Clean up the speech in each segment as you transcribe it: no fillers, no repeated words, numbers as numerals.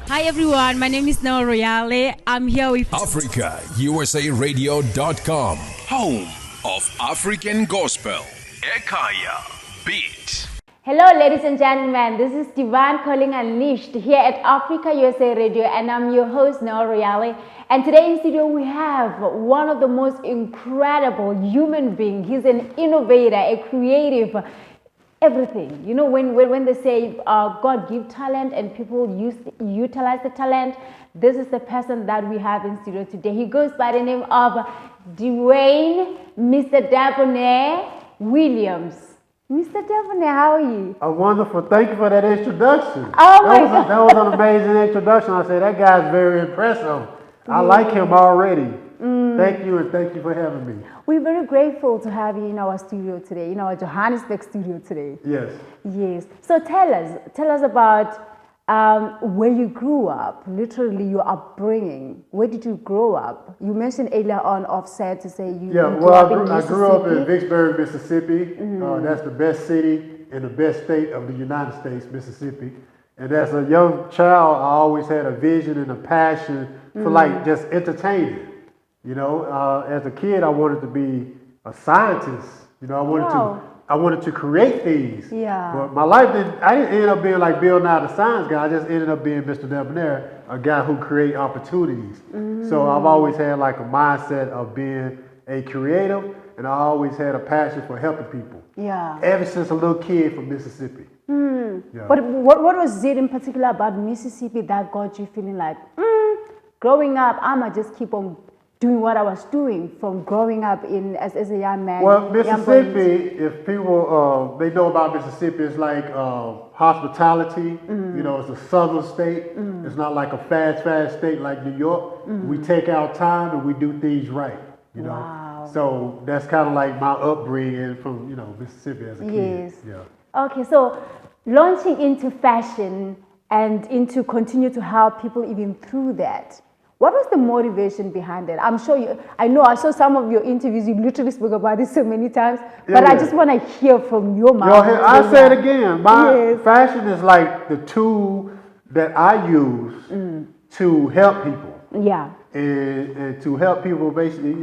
Hi everyone, my name is Noah Royale. I'm here with AfricaUSARadio.com, home of African gospel. Ekaya Beat. Hello, ladies and gentlemen. This is Divine Calling Unleashed here at Africa USA Radio, and I'm your host, Noah Royale. And today in studio, we have one of the most incredible human beings. He's an innovator, a creative, everything. You know, when they say God give talent and people utilize the talent, this is the person that we have in studio today. He goes by the name of Dwayne, Mr. Debonair Williams. Mr. Debonair, how are you? Wonderful. Thank you for that introduction. Oh my God. That was an amazing introduction. I said, that guy's very impressive. I like him already. Thank you, and thank you for having me. We're very grateful to have you in our studio today, in our Johannesburg studio today. Yes. Yes. So tell us about where you grew up, literally your upbringing. Where did you grow up? You mentioned earlier on offset to say you grew up in Mississippi. I grew up in Vicksburg, Mississippi. That's the best city in the best state of the United States, Mississippi. And as a young child, I always had a vision and a passion for like just entertaining. You know, as a kid, I wanted to be a scientist. You know, I wanted to create things. Yeah. But my life I didn't end up being like Bill Nye the Science Guy. I just ended up being Mr. Debonair, a guy who create opportunities. So I've always had like a mindset of being a creative, and I always had a passion for helping people. Yeah. Ever since a little kid from Mississippi. Yeah. But what was it in particular about Mississippi that got you feeling like, growing up, I'ma just keep on doing what I was doing from growing up as a young man? Well, Mississippi, if people they know about Mississippi, it's like hospitality. You know, it's a southern state. It's not like a fast state like New York. We take our time and we do things right. You know, so that's kind of like my upbringing from Mississippi as a kid. Yes. Yeah. Okay, so launching into fashion and into continue to help people even through that. What was the motivation behind it? I saw some of your interviews, you literally spoke about this so many times, but I just want to hear from your mouth. I'll say it again. Fashion is like the tool that I use to help people. Yeah. And to help people basically,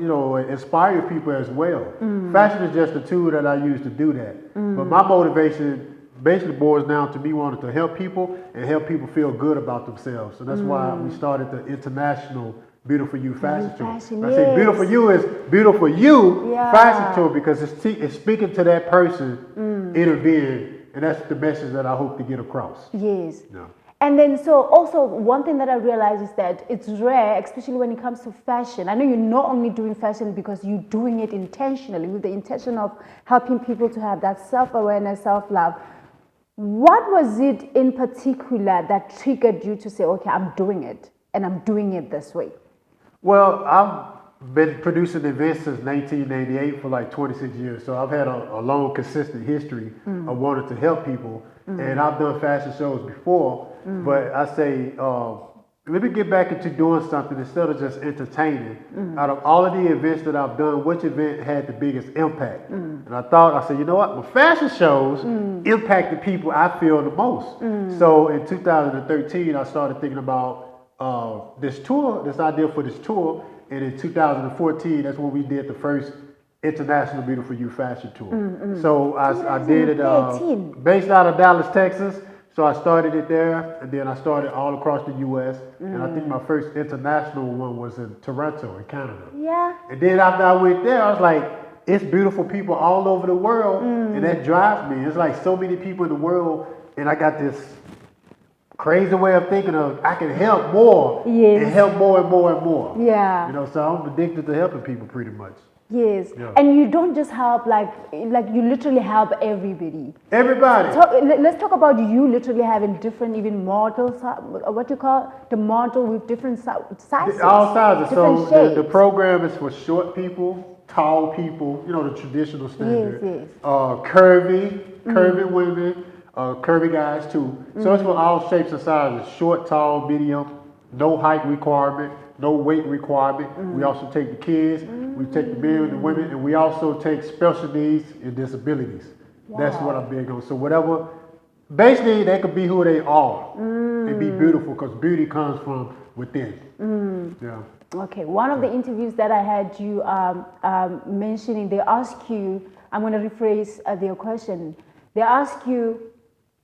inspire people as well. Fashion is just a tool that I use to do that. But my motivation basically boils down to me wanting to help people and help people feel good about themselves. So that's why we started the International Beautiful You Fashion Tour. I say Beautiful You is Beautiful You Fashion Tour because it's speaking to that person, inner being, and that's the message that I hope to get across. Yes. Yeah. And then so also one thing that I realize is that it's rare, especially when it comes to fashion. I know you're not only doing fashion because you're doing it intentionally with the intention of helping people to have that self-awareness, self-love. What was it in particular that triggered you to say, okay, I'm doing it and I'm doing it this way? Well, I've been producing events since 1998 for like 26 years. So I've had a long, consistent history of wanting to help people. And I've done fashion shows before, but I say, let me get back into doing something instead of just entertaining. Out of all of the events that I've done, which event had the biggest impact? And I said, you know what? My fashion shows impacted people I feel the most. So in 2013, I started thinking about this idea for this tour. And in 2014, that's when we did the first International Beautiful You Fashion Tour. So I did it based out of Dallas, Texas. So I started it there, and then I started all across the U.S. And I think my first international one was in Toronto, in Canada. Yeah. And then after I went there, I was like, it's beautiful people all over the world, and that drives me. It's like so many people in the world, and I got this crazy way of thinking of I can help more and help more and more and more. Yeah. So I'm addicted to helping people pretty much. Yes. Yeah. And you don't just help like you literally help everybody. Everybody. Let's talk about you literally having different even models, what you call the model with different sizes. All sizes. Different So the shapes. program is for short people, tall people, the traditional standard. Yes. Curvy women, curvy guys too. So it's for all shapes and sizes, short, tall, medium, no height requirement, no weight requirement. We also take the kids, we take the men and the women, and we also take special needs and disabilities. Wow. That's what I'm big on. So whatever basically they could be who they are and be beautiful because beauty comes from within. Yeah. Okay, one of the interviews that I had you mentioning, they ask you, I'm going to rephrase their question. They ask you,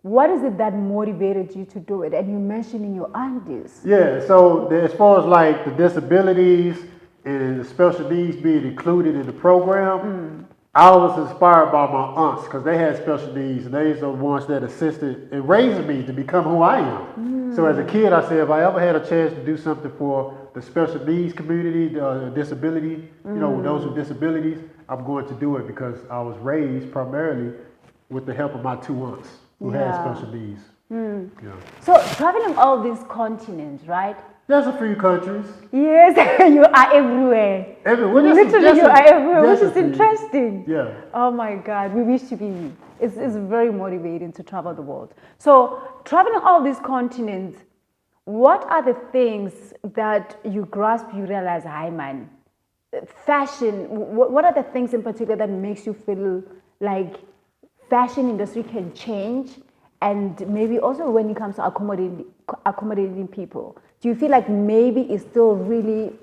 what is it that motivated you to do it? And you mentioning your aunties. Yeah, so as far as like the disabilities and the special needs being included in the program, I was inspired by my aunts because they had special needs and they are the ones that assisted in raising me to become who I am. So as a kid, I said, if I ever had a chance to do something for the special needs community, the disability, you know, those with disabilities, I'm going to do it because I was raised primarily with the help of my two aunts who had special needs. Yeah. So traveling all these continents, right? There's a few countries. Yes, you are everywhere. Everywhere. Literally, you are everywhere, which is interesting. Yeah. Oh my God, we wish to be you. It's very motivating to travel the world. So traveling all these continents, what are the things that you grasp, you realize, hi man, fashion, what are the things in particular that makes you feel like fashion industry can change? And maybe also when it comes to accommodating people, do you feel like maybe it's still really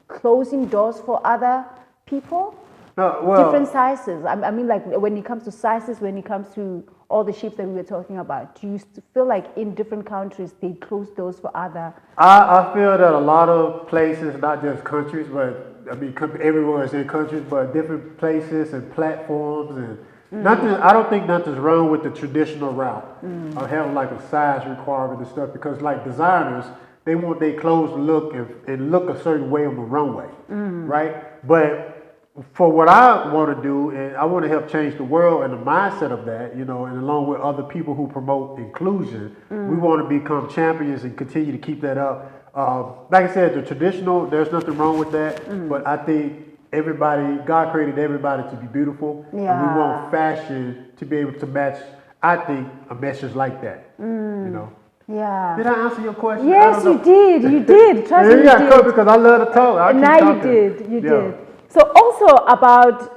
closing doors for other people? Different sizes. I mean, like when it comes to sizes, when it comes to all the shapes that we were talking about, do you feel like in different countries they close doors for other? I feel that a lot of places, not just countries, but I mean everywhere is in countries, but different places and platforms and nothing. I don't think nothing's wrong with the traditional route of having like a size requirement and stuff because like designers, they want their clothes to look and look a certain way on the runway, right? But for what I want to do, and I want to help change the world and the mindset of that, you know, and along with other people who promote inclusion, we want to become champions and continue to keep that up. Like I said, the traditional, there's nothing wrong with that, but I think God created everybody to be beautiful, and we want fashion to be able to match, I think, a message like that, you know. Yeah. Did I answer your question? Yes, you did. You did. Trust me, you got did. cut because I love to talk. Now you did. You did. So also about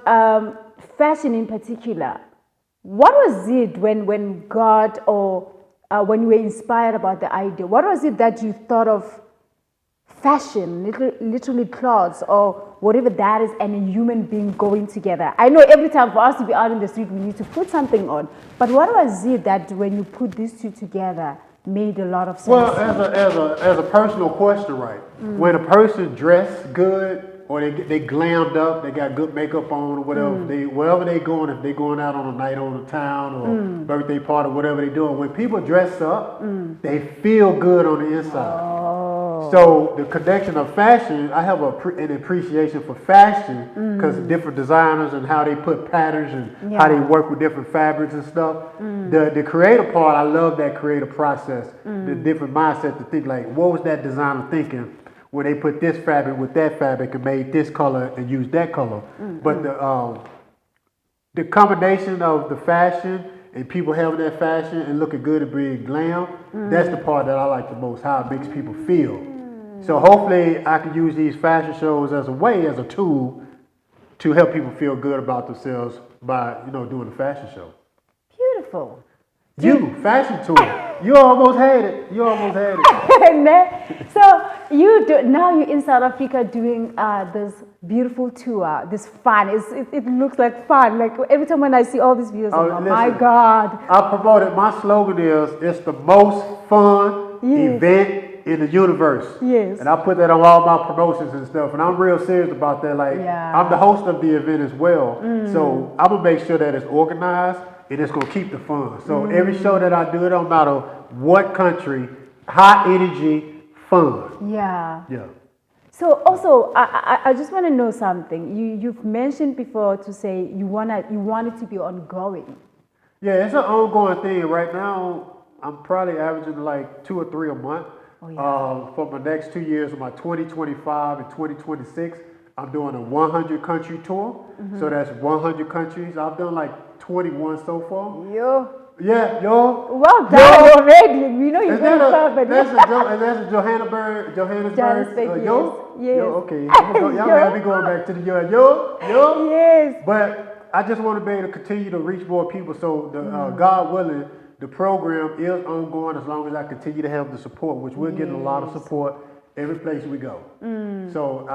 fashion in particular, what was it when God or when you were inspired about the idea? What was it that you thought of fashion, literally clothes or whatever that is, and a human being going together? I know every time for us to be out in the street, we need to put something on. But what was it that when you put these two together made a lot of sense? Well, as a personal question, right? When a person dressed good or they glammed up, they got good makeup on or whatever, wherever they going, if they going out on a night on the town or birthday party, whatever they doing, when people dress up, they feel good on the inside. So the connection of fashion, I have an appreciation for fashion because different designers and how they put patterns and how they work with different fabrics and stuff. The creative part, I love that creative process, the different mindset to think like, what was that designer thinking when they put this fabric with that fabric and made this color and used that color. But the combination of the fashion and people having that fashion and looking good and being glam, that's the part that I like the most, how it makes people feel. So hopefully I can use these fashion shows as a way, as a tool to help people feel good about themselves by, you know, doing a fashion show. Beautiful. Fashion tour. You almost had it. So now you're in South Africa doing this beautiful tour, this fun. It looks like fun. Like every time when I see all these videos, my God. I promoted, my slogan is, it's the most fun event in the universe. Yes. And I put that on all my promotions and stuff. And I'm real serious about that. Like, I'm the host of the event as well. So I'm going to make sure that it's organized and it's going to keep the fun. So every show that I do, it don't matter what country, high energy, fun. Yeah. Yeah. So also, I just want to know something. You've mentioned before to say you want it to be ongoing. Yeah, it's an ongoing thing. Right now, I'm probably averaging like 2 or 3 a month. For my next 2 years, my 2025 and 2026, I'm doing a 100 country tour. So that's 100 countries. I've done like 21 so far. Yeah, yo. Well done already. You know you're very proud, but that's a Johannesburg. Yo. Yes. Yo, okay. Y'all have me going back to the yo. Yes. But I just want to be able to continue to reach more people. So God willing, the program is ongoing as long as I continue to have the support, which we're getting a lot of support every place we go. So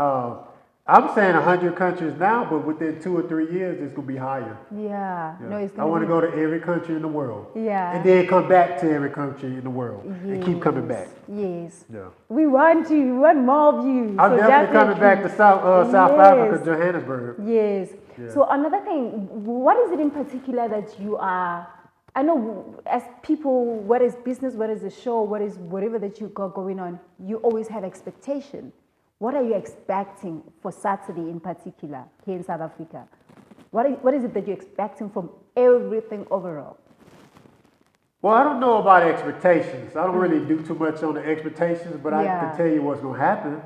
I'm saying 100 countries now, but within 2 or 3 years, it's gonna be higher. Yeah. No, it's I gonna want to be... go to every country in the world. Yeah. And then come back to every country in the world and keep coming back. Yes. Yeah. We want you. We want more of you. I'm So definitely coming back to South Africa, Johannesburg. Yes. Yeah. So another thing, what is it in particular that you are? I know as people, what is business, what is the show, what is whatever that you got going on, you always have expectation. What are you expecting for Saturday in particular here in South Africa? What is it that you're expecting from everything overall? Well, I don't know about expectations. I don't really do too much on the expectations, but I can tell you what's going to happen.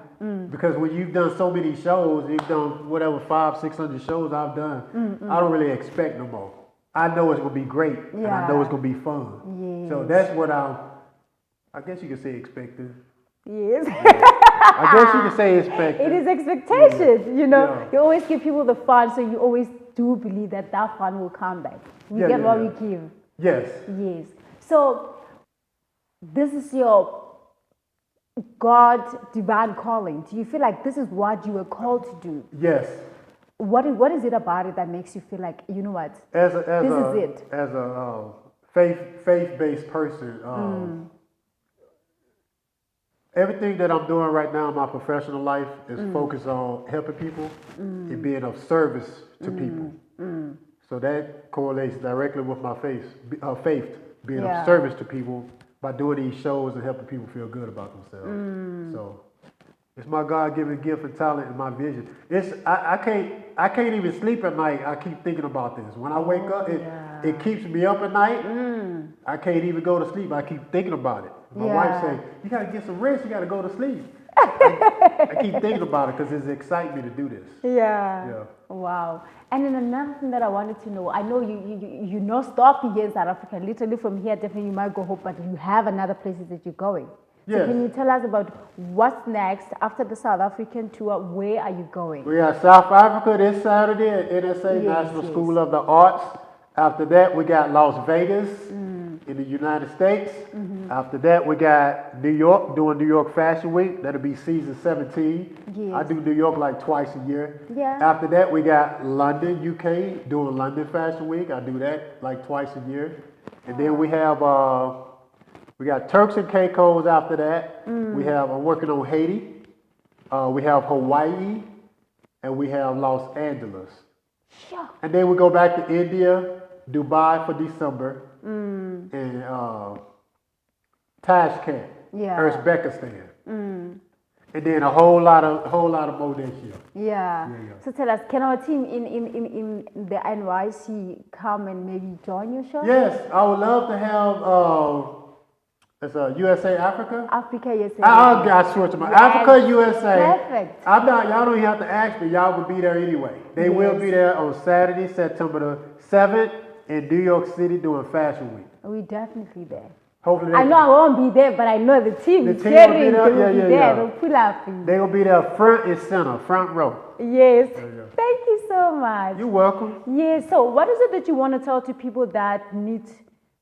Because when you've done so many shows, you've done whatever 500-600 shows I've done, I don't really expect no more. I know it's going to be great, and I know it's going to be fun. Yes. So that's what I guess you could say expecting. Yes. I guess you could say expecting. It is expectation, you know. Yeah. You always give people the fun, so you always do believe that that fun will come back. We get what we give. Yes. Yes. So this is your God divine calling. Do you feel like this is what you were called to do? Yes. What is it about it that makes you feel like, you know what, This is it? As a faith-based person, everything that I'm doing right now in my professional life is focused on helping people and being of service to people. So that correlates directly with my faith, being of service to people by doing these shows and helping people feel good about themselves. So it's my God-given gift and talent and my vision. I can't even sleep at night. I keep thinking about this. When I wake up, it keeps me up at night. I can't even go to sleep. I keep thinking about it. My wife says, you got to get some rest. You got to go to sleep. I keep thinking about it because it excites me to do this. Yeah. Wow. And then another thing that I wanted to know, I know you're not stopping here in South Africa. Literally from here, definitely you might go home, but you have another places that you're going. Yes. So can you tell us about what's next after the South African tour? Where are you going? We got South Africa this Saturday at NSA, National School of the Arts. After that, we got Las Vegas in the United States. After that, we got New York, doing New York Fashion Week. That'll be season 17. Yes. I do New York like twice a year. Yeah. After that, we got London, UK, doing London Fashion Week. I do that like twice a year. And then we have, we got Turks and Caicos after that. I'm working on Haiti. We have Hawaii. And we have Los Angeles. Sure. And then we go back to India, Dubai for December, and Tashkent, Uzbekistan, and then a whole lot of more next year. Yeah. So tell us, can our team in the NYC come and maybe join your show? Yes, I would love to have. It's USA Africa. Africa USA. I switch to my Africa USA. Perfect. Y'all don't even have to ask me. Y'all will be there anyway. They will be there on Saturday, September the 7th, in New York City doing Fashion Week. We definitely there. Hopefully, I know I won't be there, but I know the team is will be cheering. there. They will be there. They'll pull up. They will be there front and center, front row. Yes. Thank you so much. You're welcome. Yes. So what is it that you want to tell to people that need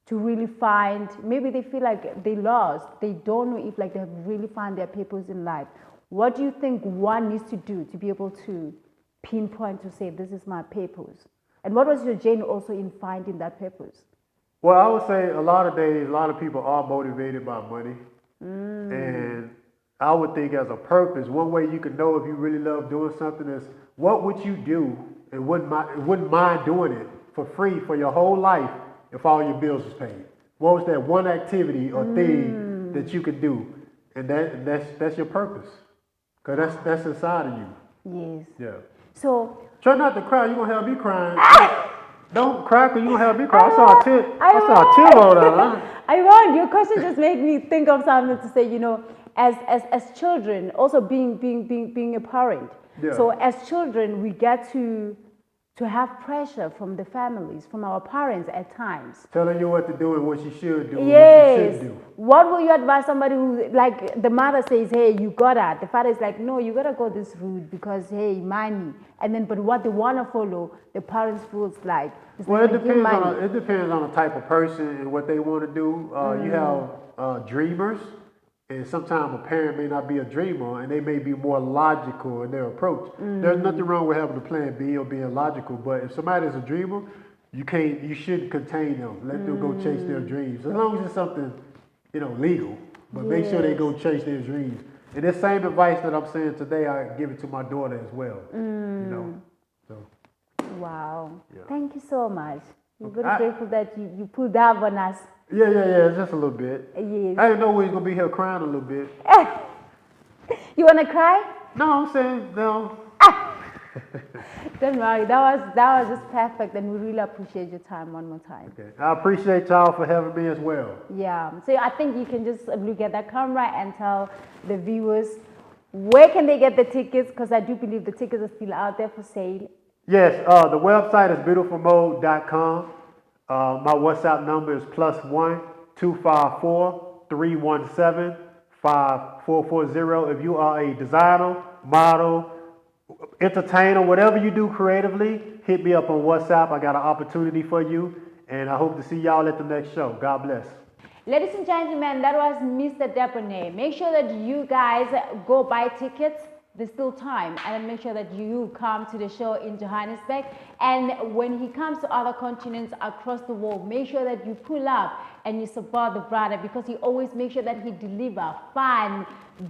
to really find, maybe they feel like they lost, they don't know if like they have really found their purpose in life? What do you think one needs to do to be able to pinpoint to say, this is my purpose? And what was your journey also in finding that purpose? Well, I would say a lot of days, a lot of people are motivated by money. And I would think as a purpose, one way you can know if you really love doing something is, what would you do and wouldn't mind doing it for free for your whole life if all your bills was paid? What was that one activity or thing that you could do? And that's your purpose. Because that's inside of you. Yes. Yeah. So try not to cry. You're going to have me crying. Don't cry because you're going to have me cry. I saw a tear on that. I want. Your question just made me think of something to say, you know, as children, also being a parent. Yeah. So as children, we get to to have pressure from the families, from our parents at times. Telling you what to do and what you should do and what you Yes. shouldn't do. What will you advise somebody who, like, the mother says, hey, you gotta. The father is like, no, you gotta go this route because, hey, money. And then, but what they wanna follow, the parents feels like. Well, it depends on the type of person and what they want to do. You have dreamers, and sometimes a parent may not be a dreamer, and they may be more logical in their approach. There's nothing wrong with having a plan B or being logical, but if somebody is a dreamer, you shouldn't contain them. Let them go chase their dreams, as long as it's something, legal. But make sure they go chase their dreams. And this same advice that I'm saying today, I give it to my daughter as well. So. Wow. Yeah. Thank you so much. We're very grateful that you pulled up on us. Yeah, just a little bit. Yes. I didn't know we was going to be here crying a little bit. You want to cry? No, I'm saying no. Don't worry, that was just perfect, and we really appreciate your time one more time. Okay. I appreciate y'all for having me as well. Yeah, so I think you can just look at that camera and tell the viewers where can they get the tickets, because I do believe the tickets are still out there for sale. Yes, the website is beautifulmode.com. My WhatsApp number is +1 254 317 5440. If you are a designer, model, entertainer, whatever you do creatively, hit me up on WhatsApp. I got an opportunity for you, and I hope to see y'all at the next show. God bless. Ladies and gentlemen, that was Mr. Debonair. Make sure that you guys go buy tickets. There's still time, and make sure that you come to the show in Johannesburg. And when he comes to other continents across the world, make sure that you pull up and you support the brother, because he always makes sure that he delivers fun,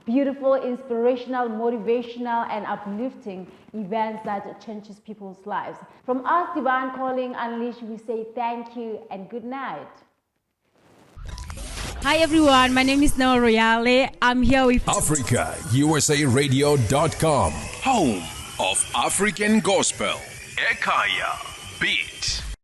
beautiful, inspirational, motivational, and uplifting events that changes people's lives. From us, Divine Calling Unleashed, we say thank you and good night. Hi everyone, my name is Noah Royale. I'm here with AfricaUSARadio.com, home of African Gospel. Ekhaya Beat.